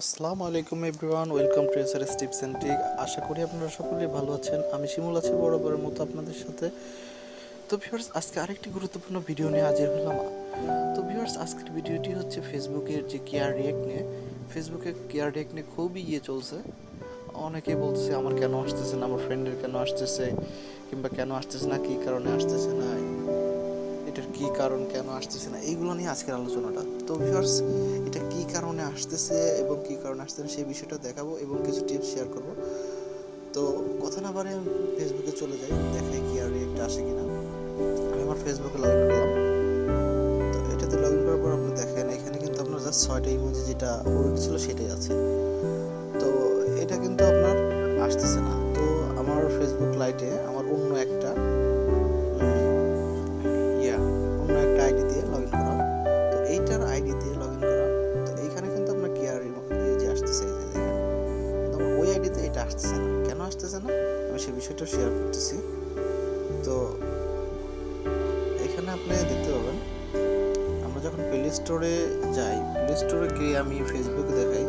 আসসালামু আলাইকুম everyone, welcome to SRS tips and trick. আশা করি আপনারা সকলেই ভালো আছেন। আমি শিমুল আছি বরাবরের মতো আপনাদের সাথে। তো ভিউয়ার্স, আজকে আরেকটি গুরুত্বপূর্ণ ভিডিও নিয়ে হাজির হলাম। তো ভিউয়ার্স, আজকের ভিডিওটি হচ্ছে ফেসবুকের যে কেয়ার রিয়েক্ট নিয়ে। ফেসবুকে কেয়ার রিয়েক্ট নিয়ে খুবই চলছে। অনেকেই বলতেছে আমার কেন আসতেছে না, আমার ফ্রেন্ডের কেন আসতেছে, কিংবা কেন আসতেছে না, কী কারণে আসতেছে না, এটার কী কারণ, কেন আসতেছে না, এইগুলো নিয়ে আজকের আলোচনাটা। তো ভিউয়ার্স, এটা কী কারণে আসতেছে এবং কী কারণে আসতেছে না সেই বিষয়টা দেখাবো এবং কিছু টিপস শেয়ার করব। তো কথা না বাড়ে ফেসবুকে চলে যাই, দেখাই কি আর রিয়েক্ট আসে কিনা। আমি আমার ফেসবুকে লগ ইন করলাম। তো এটাতে লগ ইন করার পর আপনি দেখেন এখানে কিন্তু আপনার জাস্ট 6টা ইমোজি যেটা ওল্ড ছিল সেটাই আছে। তো এটা কিন্তু আপনার আসতেছে না। তো আমার ফেসবুক লাইটে আমার অন্য একটা আইডি দিয়ে লগ ইন করা। তো এইটার আইডি দিয়ে লগ ইন করা। তো এইখানে কিন্তু আপনার কেয়ার যে আসতেছে, এই যে দেখেন, তো ওই আইডিতে এটা আসতেছে না। কেন আসতেছে না আমি সেই বিষয়টা শেয়ার করতেছি। তো এখানে আপনি দেখতে পাবেন, আমরা যখন প্লে স্টোরে যাই, প্লে স্টোরে গিয়ে আমি ফেসবুক দেখাই,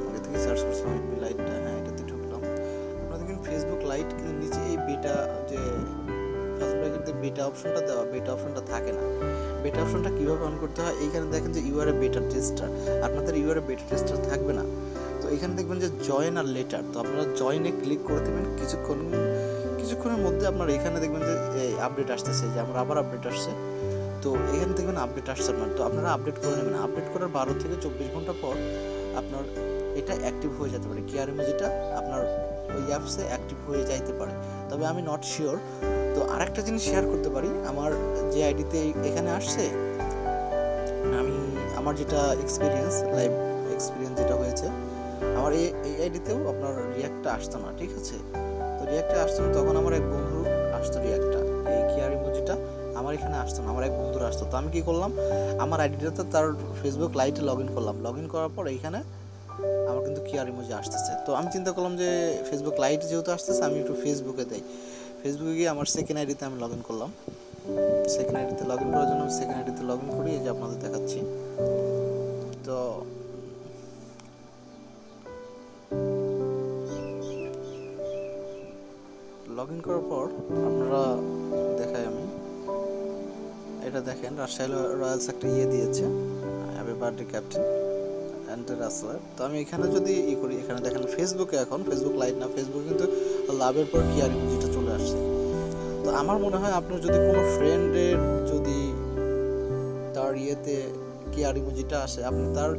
আগে থেকে সার্চ করছিলাম লাইটটা, হ্যাঁ এটাতে ঢুকলাম। আপনারা দেখেন ফেসবুক লাইট কিন্তু নিচে এই বেটা যে বেটা অপশনটা দেওয়া, বেটা অপশনটা থাকে না। বেটা অপশনটা কীভাবে অন করতে হয়, এইখানে দেখেন যে ইউআর এ বেটা টেস্টার, আপনাদের ইউআর এ বেটা টেস্টার থাকবে না। তো এখানে দেখবেন যে জয়েন আর লেটার, তো আপনারা জয়েনে ক্লিক করে দেবেন। কিছুক্ষণের মধ্যে আপনারা এখানে দেখবেন যে আপডেট আসতেছে, যে আমার আবার আপডেট আসছে। তো এখানে দেখবেন আপডেট আসছে আপনার, তো আপনারা আপডেট করে নেবেন। আপডেট করার 12 থেকে 24 ঘন্টা পর আপনার এটা অ্যাক্টিভ হয়ে যেতে পারে, কেয়ার ইমোজিটা আপনার ওই অ্যাপসে অ্যাক্টিভ হয়ে যাইতে পারে, তবে আমি নট শিওর। তো আরেকটা জিনিস শেয়ার করতে পারি, আমার যে আইডিতে এখানে আসছে, আমার যেটা এক্সপিরিয়েন্স, লাইভ এক্সপিরিয়েন্স যেটা হয়েছে, আমার এই আইডিতেও আপনার রিয়াক্টটা আসতো না, ঠিক আছে? তো রিয়াক্টটা আসতো না, তখন আমার এক বন্ধুর আসতো রিয়াক্টটা, এই কেয়ার ইমোজিটা আমার এখানে আসতো না, আমার এক বন্ধুর আসতো। তো আমি কী করলাম, আমার আইডিটাতে তার ফেসবুক লাইটে লগ ইন করলাম। লগ ইন করার পর এইখানে আমার কিন্তু কেয়ার ইমোজি আসতেছে। তো আমি চিন্তা করলাম যে ফেসবুক লাইট যেহেতু আসতেছে, আমি একটু ফেসবুকে দেই। ফেসবুকে গিয়ে আমার সেকেন্ড আইডিতে আমি লগ ইন করলাম। সেকেন্ড আইডিতে লগ ইন করার জন্য আমি সেকেন্ড আইডিতে লগ ইন করি, এই যে আপনাদের দেখাচ্ছি। তো লগ ইন করার পর আপনারা দেখাই, আমি এটা দেখেন রাজশাহী রয়্যালস একটা দিয়েছে, হ্যাপি বার্থডে ক্যাপ্টেন অ্যান্ড রাসলার। তো আমি এখানে যদি করি, এখানে দেখেন ফেসবুকে, এখন ফেসবুক লাইট না, ফেসবুক কিন্তু লাভের পর কেয়ার ইমোজিটা চলে আসছে। তো আমার মনে হয় আপনার যদি কোনো ফ্রেন্ডের যদি তার কেয়ার ইমোজিটা আসে, আপনি তার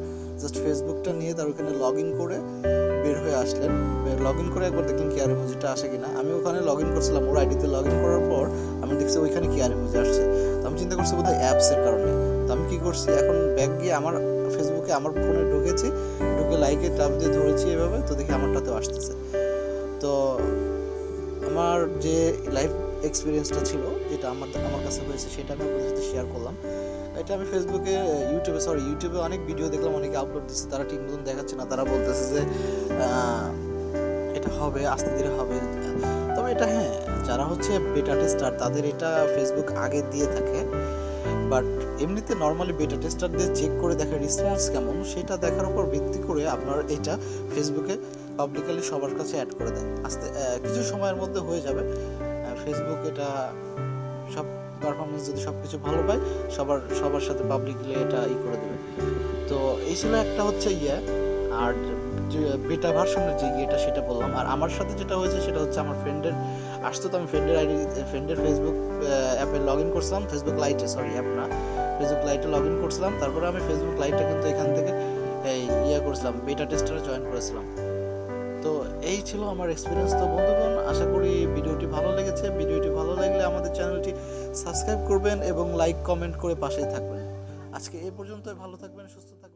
জাস্ট ফেসবুকটা নিয়ে তার ওখানে লগ ইন করে বের হয়ে আসলেন, লগ ইন করে একবার দেখলেন কেয়ার ইমোজিটা আসে কিনা। আমি ওখানে লগ ইন করছিলাম, ওর আইডিতে লগ ইন করার পর আমি দেখছি ওইখানে কেয়ার ইমোজি আসছে। তো আমি চিন্তা করছি বোধহয় অ্যাপসের কারণে। তো আমি কী করছি, এখন ব্যাক গিয়ে আমার ফেসবুকে আমার ফোনে ঢুকেছি, ঢুকে লাইকে টাপ দিয়ে ধরেছি এভাবে, তো দেখি আমারটাতেও আসতেছে। তো আমার যে লাইভ এক্সপিরিয়েন্সটা ছিল, যেটা আমার কাছে হয়েছে, সেটা আমি আপনাদের সাথে শেয়ার করলাম। এটা আমি ফেসবুকে ইউটিউবে অনেক ভিডিও দেখলাম, অনেকে আপলোড দিচ্ছে, তারা ঠিক মতন দেখাচ্ছে না, তারা বলতেছে যে এটা হবে, আস্তে ধীরে হবে। তবে এটা হ্যাঁ, যারা হচ্ছে বেটা টেস্টার তাদের এটা ফেসবুক আগে দিয়ে থাকে, বাট এমনিতে নর্মালি বেটা টেস্টার দিয়ে চেক করে দেখে রেসপন্স কেমন, সেটা দেখার উপর ভিত্তি করে আপনার এটা ফেসবুকে পাবলিকালি সবার কাছে অ্যাড করে দেয়। কিছু সময়ের মধ্যে হয়ে যাবে। ফেসবুক এটা সব পারফরমেন্স যদি সব কিছু ভালো পায়, সবার সাথে পাবলিকলি এটা করে দেবে। তো এই ছিল একটা হচ্ছে আর যে বেটা ভার্সনের যে সেটা বললাম। আর আমার সাথে যেটা হয়েছে সেটা হচ্ছে আমার ফ্রেন্ডের আসতো, তো আমি ফ্রেন্ডের ফেসবুক অ্যাপে লগ ইন করছিলাম, ফেসবুক লাইটে, ফেসবুক লাইটে লগ ইন করছিলাম। তারপরে আমি ফেসবুক লাইটটা কিন্তু এখান থেকে করছিলাম, বেটা টেস্টারে জয়েন করেছিলাম। তো এই ছিল আমার এক্সপিরিয়েন্স। তো বন্ধুগণ, আশা করি ভিডিওটি ভালো লেগেছে। ভিডিওটি ভালো লাগলে আমাদের চ্যানেলটি সাবস্ক্রাইব করবেন এবং লাইক কমেন্ট করে পাশেই থাকবেন। আজকে এই পর্যন্তই, ভালো থাকবেন, সুস্থ থাকবেন।